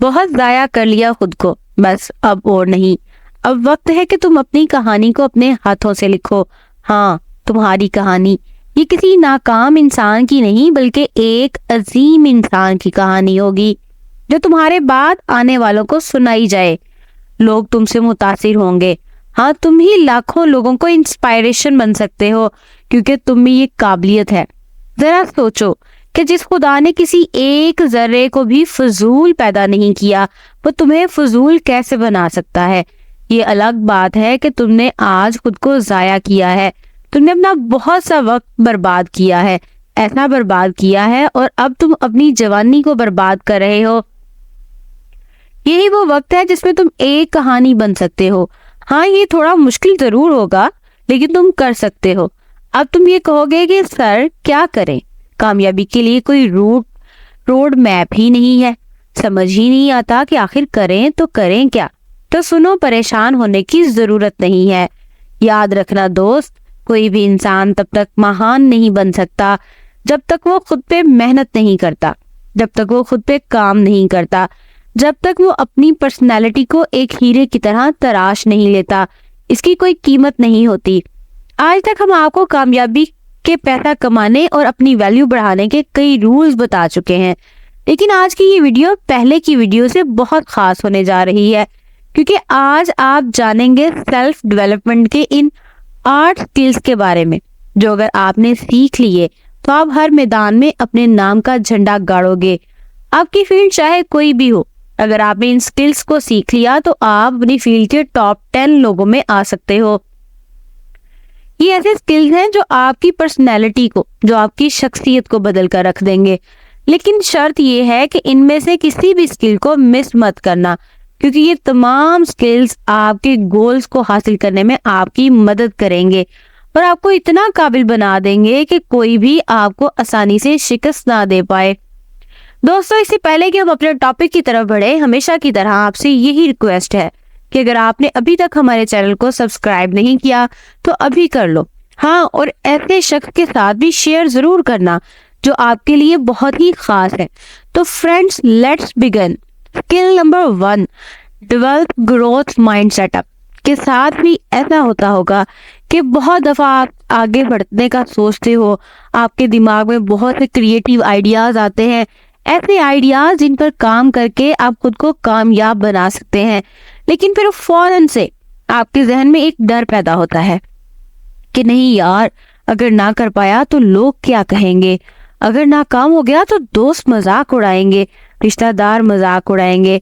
بہت ضائع کر لیا خود کو، بس اب اور نہیں۔ اب وقت ہے کہ تم اپنی کہانی کو اپنے ہاتھوں سے لکھو۔ ہاں، تمہاری کہانی یہ کسی ناکام انسان کی نہیں بلکہ ایک عظیم انسان کی کہانی ہوگی جو تمہارے بعد آنے والوں کو سنائی جائے۔ لوگ تم سے متاثر ہوں گے۔ ہاں، تم ہی لاکھوں لوگوں کو انسپائریشن بن سکتے ہو کیونکہ تم میں یہ قابلیت ہے۔ ذرا سوچو کہ جس خدا نے کسی ایک ذرے کو بھی فضول پیدا نہیں کیا، وہ تمہیں فضول کیسے بنا سکتا ہے؟ یہ الگ بات ہے کہ تم نے آج خود کو ضائع کیا ہے، تم نے اپنا بہت سا وقت برباد کیا ہے، ایسا برباد کیا ہے، اور اب تم اپنی جوانی کو برباد کر رہے ہو۔ یہی وہ وقت ہے جس میں تم ایک کہانی بن سکتے ہو۔ ہاں، یہ تھوڑا مشکل ضرور ہوگا لیکن تم کر سکتے ہو۔ اب تم یہ کہو گے کہ سر کیا کریں؟ کامیابی کے لیے کوئی روڈ میپ ہی نہیں ہے، سمجھ ہی نہیں آتا کہ آخر کریں تو کریں کیا؟ تو سنو، پریشان ہونے کی ضرورت نہیں ہے۔ یاد رکھنا دوست، کوئی بھی انسان تب تک مہان نہیں بن سکتا جب تک وہ خود پہ محنت نہیں کرتا، جب تک وہ خود پہ کام نہیں کرتا، جب تک وہ اپنی پرسنالٹی کو ایک ہیرے کی طرح تراش نہیں لیتا۔ اس کی کوئی قیمت نہیں ہوتی۔ آج تک ہم آپ کو کامیابی کے پیسہ کمانے اور اپنی ویلیو بڑھانے کے کئی رولز بتا چکے ہیں، لیکن آج کی یہ ویڈیو پہلے کی ویڈیو سے بہت خاص ہونے جا رہی ہے کیونکہ آج آپ جانیں گے سیلف ڈیولپمنٹ کے ان 8 سکلز کے بارے میں جو اگر آپ نے سیکھ لیے تو آپ ہر میدان میں اپنے نام کا جھنڈا گاڑو گے۔ آپ کی فیلڈ چاہے کوئی بھی ہو، اگر آپ نے ان سکلز کو سیکھ لیا تو آپ اپنی فیلڈ کے ٹاپ 10 لوگوں میں آ سکتے ہو۔ یہ ایسے سکلز ہیں جو آپ کی پرسنالٹی کو، جو آپ کی شخصیت کو بدل کر رکھ دیں گے، لیکن شرط یہ ہے کہ ان میں سے کسی بھی سکل کو مس مت کرنا کیونکہ یہ تمام سکلز آپ کے گولز کو حاصل کرنے میں آپ کی مدد کریں گے اور آپ کو اتنا قابل بنا دیں گے کہ کوئی بھی آپ کو آسانی سے شکست نہ دے پائے۔ دوستو، اس سے پہلے کہ ہم اپنے ٹاپک کی طرف بڑھیں، ہمیشہ کی طرح آپ سے یہی ریکویسٹ ہے کہ اگر آپ نے ابھی تک ہمارے چینل کو سبسکرائب نہیں کیا تو ابھی کر لو۔ ہاں، اور ایسے شخص کے ساتھ بھی شیئر ضرور کرنا جو آپ کے لیے بہت ہی خاص ہے۔ تو friends, let's begin. Skill number 1، develop growth mindset up. کے ساتھ بھی ایسا ہوتا ہوگا کہ بہت دفعہ آپ آگے بڑھنے کا سوچتے ہو، آپ کے دماغ میں بہت سے کریٹیو آئیڈیاز آتے ہیں، ایسے آئیڈیاز جن پر کام کر کے آپ خود کو کامیاب بنا سکتے ہیں، لیکن پھر فوراً سے آپ کے ذہن میں ایک ڈر پیدا ہوتا ہے کہ نہیں یار، اگر نہ کر پایا تو لوگ کیا کہیں گے، اگر ناکام ہو گیا تو دوست مذاق اڑائیں گے، رشتہ دار مذاق اڑائیں گے۔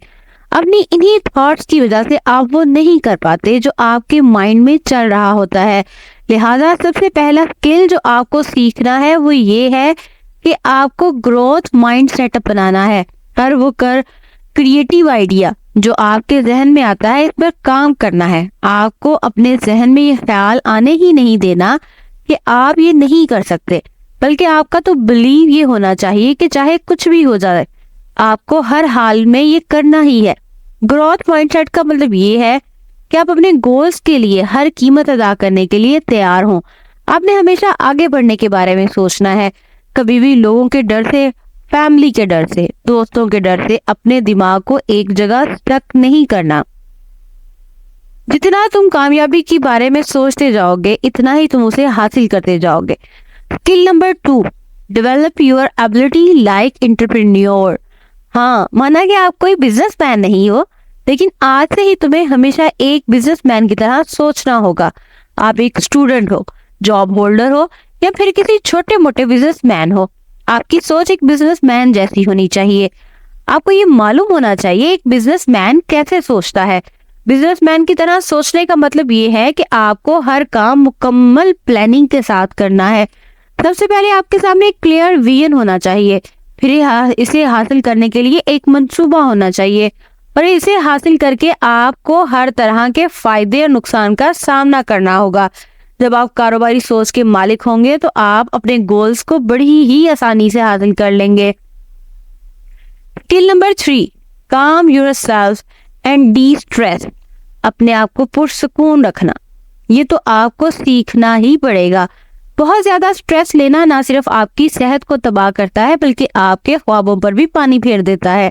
اپنی انہی تھاٹس کی وجہ سے آپ وہ نہیں کر پاتے جو آپ کے مائنڈ میں چل رہا ہوتا ہے۔ لہٰذا سب سے پہلا اسکل جو آپ کو سیکھنا ہے وہ یہ ہے کہ آپ کو گروتھ مائنڈ سیٹ اپ بنانا ہے۔ وہ کریٹیو آئیڈیا جو آپ کے ذہن میں آتا ہے اس پر کام کرنا ہے۔ آپ کو اپنے ذہن میں یہ خیال آنے ہی نہیں دینا کہ آپ یہ نہیں کر سکتے، بلکہ آپ کا تو بلیو یہ ہونا چاہیے کہ چاہے کچھ بھی ہو جائے آپ کو ہر حال میں یہ کرنا ہی ہے۔ گروتھ مائنڈ سیٹ کا مطلب یہ ہے کہ آپ اپنے گولز کے لیے ہر قیمت ادا کرنے کے لیے تیار ہوں۔ آپ نے ہمیشہ آگے بڑھنے کے بارے میں سوچنا ہے، کبھی بھی لوگوں کے ڈر سے، فیملی کے ڈر سے، دوستوں کے ڈر سے اپنے دماغ کو ایک جگہ سٹک نہیں کرنا۔ جتنا تم کامیابی کے بارے میں سوچتے جاؤ گے اتنا ہی تم اسے حاصل کرتے جاؤ گے۔ Skill number 2، develop your ability like entrepreneur. ہاں، مانا کہ آپ کوئی بزنس مین نہیں ہو، لیکن آج سے ہی تمہیں ہمیشہ ایک بزنس مین کی طرح سوچنا ہوگا۔ آپ ایک اسٹوڈنٹ ہو، جاب ہولڈر ہو یا پھر کسی چھوٹے موٹے بزنس مین ہو، آپ کی سوچ ایک بزنس مین جیسی ہونی چاہیے۔ آپ کو یہ معلوم ہونا چاہیے ایک بزنس مین کیسے سوچتا ہے۔ بزنس مین کی طرح سوچنے کا مطلب یہ ہے کہ آپ کو ہر کام مکمل پلاننگ کے ساتھ کرنا ہے۔ سب سے پہلے آپ کے سامنے ایک کلیئر ویژن ہونا چاہیے، پھر اسے حاصل کرنے کے لیے ایک منصوبہ ہونا چاہیے، اور اسے حاصل کر کے آپ کو ہر طرح کے فائدے اور نقصان کا سامنا کرنا ہوگا۔ جب آپ کاروباری سوچ کے مالک ہوں گے تو آپ اپنے گولز کو بڑی ہی آسانی سے حاصل کر لیں گے۔ Skill number 3، calm yourself and destress. اپنے آپ کو پرسکون رکھنا، یہ تو آپ کو سیکھنا ہی پڑے گا۔ بہت زیادہ سٹریس لینا نہ صرف آپ کی صحت کو تباہ کرتا ہے بلکہ آپ کے خوابوں پر بھی پانی پھیر دیتا ہے۔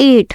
8,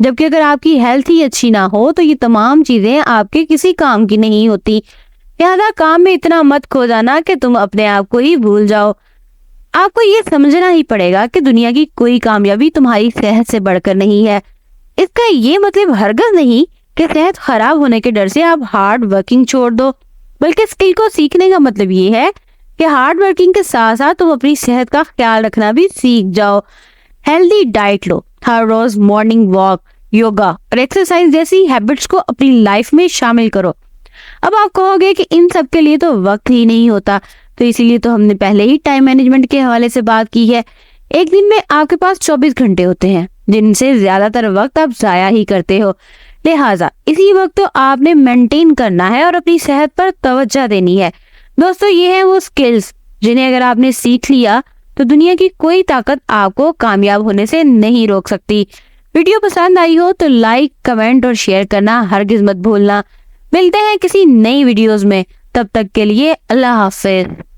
جبکہ اگر آپ کی ہیلتھ ہی اچھی نہ ہو تو یہ تمام چیزیں آپ کے کسی کام کی نہیں ہوتی۔ لہذا کام میں اتنا مت کھو جانا کہ تم اپنے آپ کو ہی بھول جاؤ۔ آپ کو یہ سمجھنا ہی پڑے گا کہ دنیا کی کوئی کامیابی تمہاری صحت سے بڑھ کر نہیں ہے۔ اس کا یہ مطلب ہرگز نہیں کہ صحت خراب ہونے کے ڈر سے آپ ہارڈ ورکنگ چھوڑ دو، بلکہ اسکل کو سیکھنے کا مطلب یہ ہے کہ ہارڈ ورکنگ کے ساتھ ساتھ تم اپنی صحت کا خیال رکھنا بھی سیکھ جاؤ۔ ہیلدی ڈائٹ لو، ہر روز مارننگ واک، یوگا اور ایکسرسائز جیسی ہیبٹس کو اپنی لائف میں شامل کرو۔ اب آپ کہو گے کہ ان سب کے لیے تو وقت ہی نہیں ہوتا، تو اسی لیے تو ہم نے پہلے ہی ٹائم مینجمنٹ کے حوالے سے بات کی ہے۔ ایک دن میں آپ کے پاس 24 گھنٹے ہوتے ہیں، جن سے زیادہ تر وقت آپ ضائع ہی کرتے ہو۔ لہٰذا اسی وقت تو آپ نے مینٹین کرنا ہے اور اپنی صحت پر توجہ دینی ہے۔ دوستو، یہ ہیں وہ سکلز جنہیں اگر آپ نے سیکھ لیا تو دنیا کی کوئی طاقت آپ کو کامیاب ہونے سے نہیں روک سکتی۔ ویڈیو پسند آئی ہو تو لائک، کمنٹ اور شیئر کرنا ہرگز مت بھولنا۔ ملتے ہیں کسی نئی ویڈیوز میں، تب تک کے لیے اللہ حافظ۔